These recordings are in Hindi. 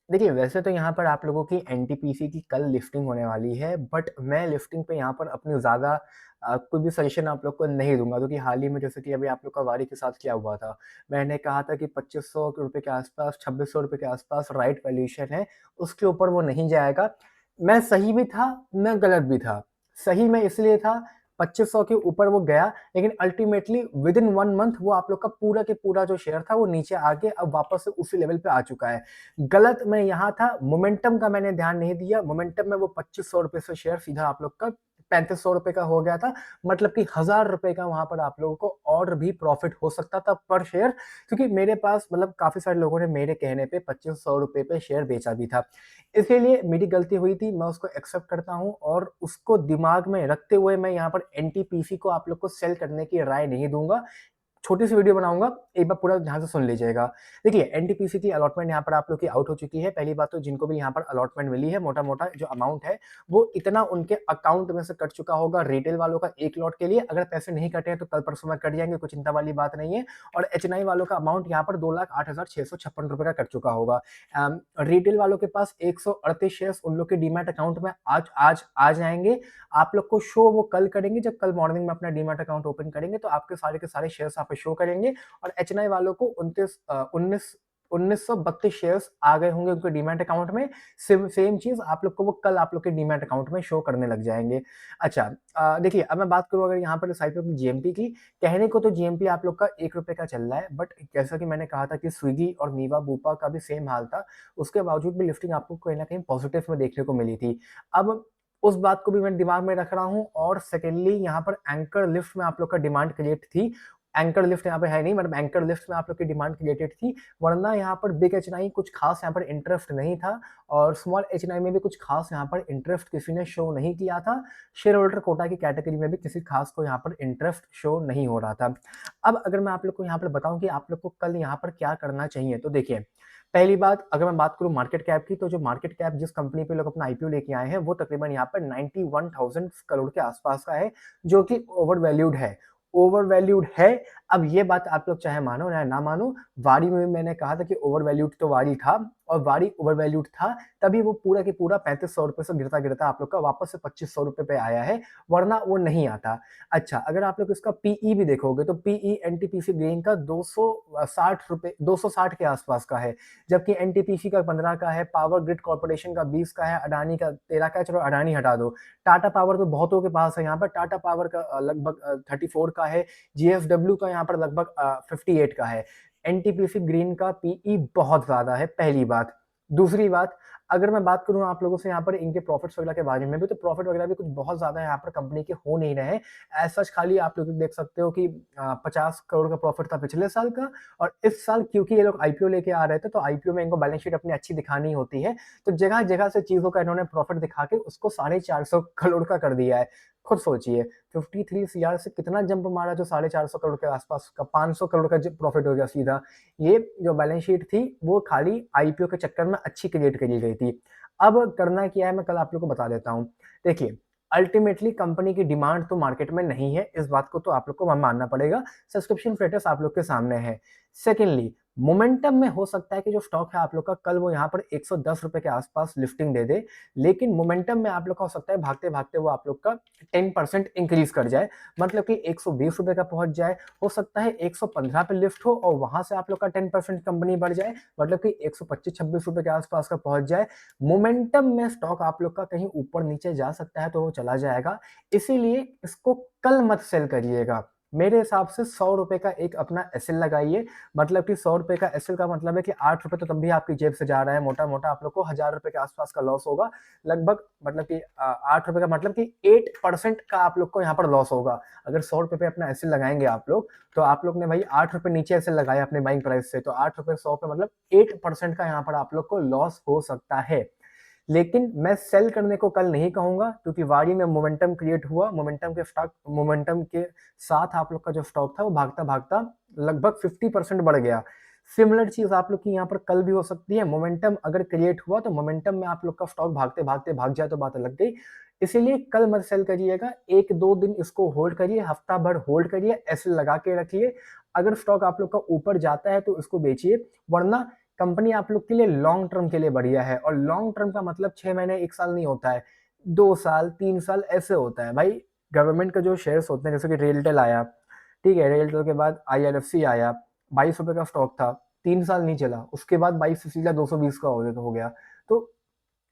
देखिए, वैसे तो यहाँ पर आप लोगों की एनटीपीसी की कल लिफ्टिंग होने वाली है, बट मैं लिफ्टिंग पे यहाँ पर अपनी ज़्यादा कोई भी सजेशन आप लोग को नहीं दूँगा, क्योंकि हाल ही में जैसे कि अभी आप लोग का वारी के साथ क्या हुआ था। मैंने कहा था कि ₹2500 के आस-पास, ₹2600 के आस-पास राइट वैल्यूएशन है, उसके ऊपर वो नहीं जाएगा। मैं सही भी था, मैं गलत भी था। सही मैं इसलिए था, 2500 के ऊपर वो गया, लेकिन अल्टीमेटली विदिन 1 मंथ वो आप लोग का पूरा के पूरा जो शेयर था वो नीचे आके अब वापस से उसी लेवल पे आ चुका है। गलत मैं यहाँ था, मोमेंटम का मैंने ध्यान नहीं दिया। मोमेंटम में वो ₹2500 से शेयर सीधा आप लोग का ₹3500 का हो गया था। मतलब कि ₹1000 का वहाँ पर आप लोगों को और भी प्रॉफ़िट हो सकता था पर शेयर, क्योंकि मेरे पास मतलब काफ़ी सारे लोगों ने मेरे कहने पे ₹2500 पे शेयर बेचा भी था। इसीलिए मेरी गलती हुई थी, मैं उसको एक्सेप्ट करता हूँ और उसको दिमाग में रखते हुए मैं यहाँ पर एनटीपीसी को आप लोग को सेल करने की राय नहीं दूँगा। छोटी-सी वीडियो बनाऊँगा, एक बार पूरा ध्यान से सुन लीजिएगा। देखिए, एनटीपीसी की अलॉटमेंट यहाँ पर आप लोग की आउट हो चुकी है। पहली बात तो जिनको भी यहाँ पर अलॉटमेंट मिली है, मोटा-मोटा जो अमाउंट है, वो इतना उनके अकाउंट में से कट चुका होगा। रिटेल वालों का 1 लॉट के लिए अगर पैसे नहीं कटे हैं तो कल-परसों में कट जाएँगे, कोई चिंता वाली बात नहीं है। और एचएनआई वालों का अमाउंट यहाँ पर ₹2,08,656 का कट चुका होगा। रिटेल वालों के पास 138 शेयर्स उन लोग के डीमैट अकाउंट में आज आज आ जाएँगे। आप लोग को शो वो कल करेंगे, जब कल मॉर्निंग में अपना डीमैट अकाउंट ओपन करेंगे तो आपके सारे के सारे शेयर्स यहाँ पे शो करेंगे। और एचएनआई वालों को 1932 शेयर्स आ गए होंगे उनके डीमैट अकाउंट में। सेम सेम चीज़ आप लोग को वो कल आप लोग के डीमैट अकाउंट में शो करने लग जाएँगे। अच्छा, देखिए, अब मैं बात करूँ अगर यहाँ पर इस आईपीओ की जीएमपी की, कहने को तो जीएमपी आप लोग का ₹1 का चल रहा है, बट जैसा कि मैंने कहा था कि स्विगी और नीवा बूपा का भी सेम हाल था, उसके बावजूद भी लिफ्टिंग आपको कहीं न कहीं पॉजिटिव में देखने को मिली थी। अब उस बात को भी मैं दिमाग में रख रहा हूँ और सेकेंडली यहाँ पर एंकर लिफ्ट में आप लोग का डिमांड क्रिएट थी। एंकर लिफ्ट यहाँ पे है नहीं, मतलब एंकर लिफ्ट में आप लोग की डिमांड क्रिएटेड थी, वरना यहाँ पर बिग एचएनआई कुछ खास यहाँ पर इंटरेस्ट नहीं था और स्मॉल एचएनआई में भी कुछ खास यहाँ पर इंटरेस्ट किसी ने शो नहीं किया था। शेयर होल्डर कोटा की कैटेगरी में भी किसी खास को यहाँ पर इंटरेस्ट शो नहीं हो रहा था। अब अगर मैं आप लोग को यहाँ पर बताऊँ कि आप लोग को कल यहाँ पर क्या करना चाहिए, तो देखिए, पहली बात अगर मैं बात करूँ मार्केट कैप की, तो जो मार्केट कैप जिस कंपनी पे लोग अपना आईपीओ लेके आए हैं, वो तकरीबन यहाँ पर 91,000 करोड़ के आसपास का है, जो कि ओवर वैल्यूड है। ओवर वैल्यूड है, अब ये बात आप लोग चाहे मानो या ना मानो, वारी में भी मैंने कहा था कि ओवर वैल्यूड तो वारी था और वारी ओवर वैल्यूड था, तभी वो पूरा के पूरा ₹3500 से गिरता-गिरता आप लोग का वापस से ₹2500 पे आया है, वरना वो नहीं आता। अच्छा, अगर आप लोग इसका पीई भी देखोगे तो पीई एनटीपीसी ग्रेन का ₹260 260 के आसपास का है, जबकि एनटीपीसी का 15 का है, पावर ग्रिड कॉर्पोरेशन का 20 का है, अडानी का 13 का है, चलो अडानी हटा दो। टाटा पावर तो बहुतों के पास है यहाँ पर, टाटा पावर का लगभग 34 का है, जीएसडब्ल्यू का यहाँ पर लगभग 58 का है। एनटीपीसी ग्रीन का पीई बहुत ज़्यादा है, पहली बात। दूसरी बात, अगर मैं बात करूँ आप लोगों से यहाँ पर इनके प्रॉफिट्स वगैरह के बारे में भी, तो प्रॉफिट वगैरह भी कुछ बहुत ज़्यादा यहाँ पर कंपनी के हो नहीं रहे हैं। एज़ सच खाली आप लोग देख सकते हो कि 50 करोड़ का प्रॉफिट था पिछले साल का, और इस साल क्योंकि ये लोग आईपीओ लेके आ रहे थे, तो आईपीओ में इनको बैलेंस शीट अपनी अच्छी दिखानी होती है, तो जगह-जगह से चीज़ों का इन्होंने प्रॉफिट दिखा के उसको 450 करोड़ का कर दिया है। खुद सोचिए, 53 सीआर से कितना जंप मारा जो 450 करोड़ के आसपास का 500 करोड़ का ज प्रॉफिट हो गया सीधा। ये जो बैलेंस शीट थी, वो खाली आईपीओ के चक्कर में अच्छी क्रिएट करी गई थी। अब करना क्या है, मैं कल आप लोग को बता देता हूँ। देखिए, अल्टीमेटली कंपनी की डिमांड तो मार्केट में नहीं है, इस बात को तो आप लोग को मानना पड़ेगा। सब्सक्रिप्शन स्टेटस आप लोग के सामने है। सेकेंडली, मोमेंटम में हो सकता है कि जो स्टॉक है आप लोग का कल वो यहाँ पर ₹110 के आसपास लिफ्टिंग दे दे, लेकिन मोमेंटम में आप लोग का हो सकता है भागते-भागते वो आप लोग का 10% इंक्रीज़ कर जाए, मतलब कि ₹120 का पहुँच जाए। हो सकता है 115 पे लिफ्ट हो और वहाँ से आप लोग का 10% कंपनी बढ़ जाए, मतलब कि ₹125-26 के आसपास का पहुँच जाए। मोमेंटम में स्टॉक आप लोग का कहीं ऊपर-नीचे जा सकता है, तो वो चला जाएगा। इसीलिए इसको कल मत सेल करिएगा। मेरे हिसाब से ₹100 का एक अपना एसएल लगाइए, मतलब कि ₹100 का एसएल का मतलब है कि ₹8 तो तब भी आपकी जेब से जा रहा है, मोटा-मोटा आप लोग को ₹1000 के आसपास का लॉस होगा। लगभग मतलब कि ₹8 का मतलब कि 8% का आप लोग को यहाँ पर लॉस होगा। अगर ₹100 पे अपना एसएल लगाएँगे आप लोग, तो आप लोग ने भाई ₹8 नीचे एसएल लगाया अपने बाइंग प्राइस से, तो ₹8 100 पे मतलब 8% का यहाँ पर आप लोग को लॉस हो सकता है। लेकिन मैं सेल करने को कल नहीं कहूँगा, क्योंकि वारी में मोमेंटम क्रिएट हुआ, मोमेंटम के साथ आप लोग का जो स्टॉक था वो भागता-भागता लगभग 50% बढ़ गया। सिमिलर चीज़ आप लोग की यहाँ पर कल भी हो सकती है, मोमेंटम अगर क्रिएट हुआ तो मोमेंटम में आप लोग का स्टॉक भागते-भागते भाग जाए तो बात अलग गई। इसीलिए कल मत सेल करिएगा, 1-2 दिन इसको होल्ड करिए, हफ्ता भर होल्ड करिए, एसएल लगा के रखिए। अगर स्टॉक आप लोग का ऊपर जाता है तो इसको बेचिए, वरना कंपनी आप लोग के लिए लॉन्ग टर्म के लिए बढ़िया है, और लॉन्ग टर्म का मतलब 6 महीने, 1 साल नहीं होता है, 2 साल, 3 साल ऐसे होता है भाई। गवर्नमेंट का जो शेयर्स होते हैं, जैसे कि रेलटेल आया, ठीक है, रेलटेल के बाद आईआरएफसी आया, 22 रुपए का स्टॉक था, 3 साल नहीं चला, उसके बाद 22 से सीधा 220 का हो गया। तो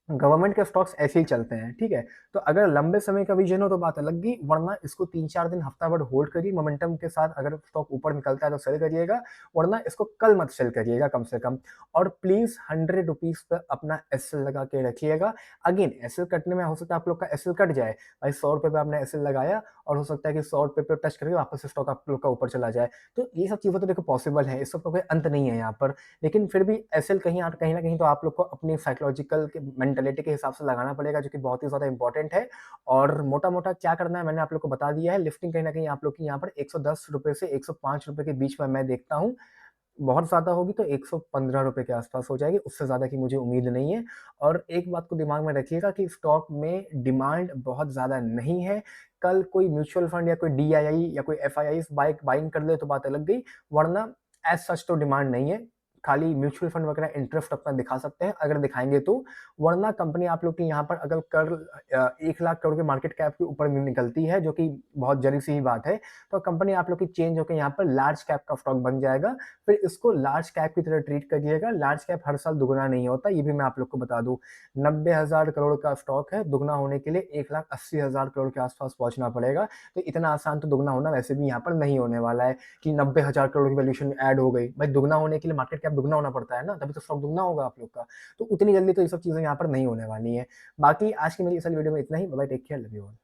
गवर्नमेंट के स्टॉक्स ऐसे ही चलते हैं, ठीक है। तो अगर लंबे समय का विजन हो तो बात अलग ही, वरना इसको 3-4 दिन, हफ्ता भर होल्ड करिए, मोमेंटम के साथ अगर स्टॉक ऊपर निकलता है तो सेल करिएगा, वरना इसको कल मत सेल करिएगा कम से कम। और प्लीज 100 रुपीज पर अपना एसएल लगा के रखिएगा। अगेन एसएल कटने में हो सकता है आप लोग का एसएल कट जाए भाई, 100 रुपए पे आपने एसएल लगाया और हो सकता है कि 100 रुपए पे टच करके वापस स्टॉक आप लोग का ऊपर चला जाए। तो ये सब चीजें तो देखो पॉसिबल है, इस सब का कोई अंत नहीं है यहाँ पर। लेकिन फिर भी एसएल कहीं ना कहीं तो आप लोग को अपनी साइकोलॉजिकल मेंटेलिटी के हिसाब से लगाना पड़ेगा, जो कि बहुत ही ज्यादा इंपॉर्टेंट है। और मोटा मोटा क्या करना है मैंने आप लोग को बता दिया है। लिफ्टिंग कहीं ना कहीं आप लोग की यहाँ पर 110 रुपए से 105 रुपए के बीच में मैं देखता हूँ। बहुत ज़्यादा होगी तो 115 रुपए के आसपास हो जाएगी, उससे ज़्यादा की मुझे उम्मीद नहीं है। और एक बात को दिमाग में रखिएगा कि स्टॉक में डिमांड बहुत ज़्यादा नहीं है। कल कोई म्यूचुअल फंड या कोई डीआईआई या कोई एफआईआई बाइंग कर ले तो बात अलग गई, वरना एज सच तो डिमांड नहीं है। खाली म्यूचुअल फंड वगैरह इंटरेस्ट अपना दिखा सकते हैं अगर दिखाएंगे तो, वरना कंपनी आप लोग की यहाँ पर अगर कर 1 लाख करोड़ के मार्केट कैप के ऊपर निकलती है, जो कि बहुत जरी सी ही बात है, तो कंपनी आप लोग की चेंज होकर यहाँ पर लार्ज कैप का स्टॉक बन जाएगा। फिर इसको लार्ज कैप की तरह ट्रीट करिएगा। लार्ज कैप हर साल दुगना नहीं होता, ये भी मैं आप लोग को बता दूं। 90,000 करोड़ का स्टॉक है, दुगना होने के लिए 1,80,000 करोड़ के आसपास पहुंचना पड़ेगा। तो इतना आसान तो दुगना होना वैसे भी यहाँ पर नहीं होने वाला है कि 90,000 करोड़ की वैल्यूएशन ऐड हो गई भाई। दुगना होने के लिए मार्केट कैप दुगना होना पड़ता है ना, तभी तो स्टॉक दुगना होगा आप लोग का। तो उतनी जल्दी तो ये सब चीजें यहाँ पर नहीं होने वाली है। बाकी आज की मेरी इस वीडियो में इतना ही। Bye, take care, love you all.